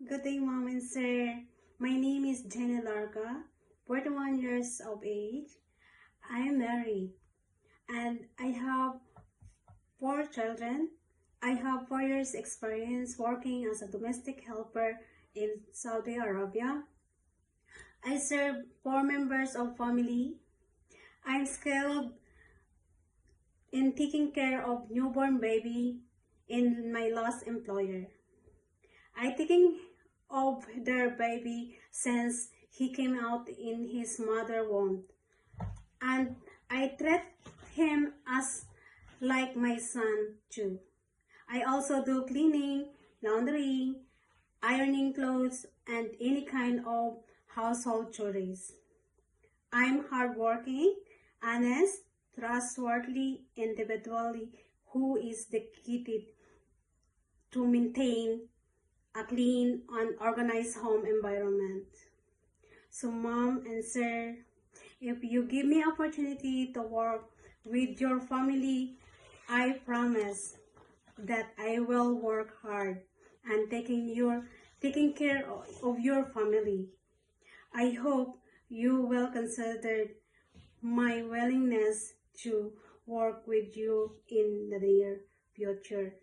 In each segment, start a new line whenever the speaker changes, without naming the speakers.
Good day, Mom and Sir. My name is Jenny Larga, 41 years of age. I am married and I have 4 children. I have 4 years experience working as a domestic helper in Saudi Arabia. I serve 4 members of family. I'm skilled in taking care of newborn baby in my last employer. I taking of their baby since he came out in his mother womb, and I treat him as like my son too. I also do cleaning, laundry, ironing clothes, and any kind of household chores. I'm hardworking, honest, trustworthy individual who is dedicated to maintain a clean and organized home environment. So Mom and Sir, if you give me opportunity to work with your family, I promise that I will work hard and taking care of your family. I hope you will consider my willingness to work with you in the near future.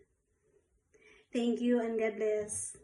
Thank you and God bless.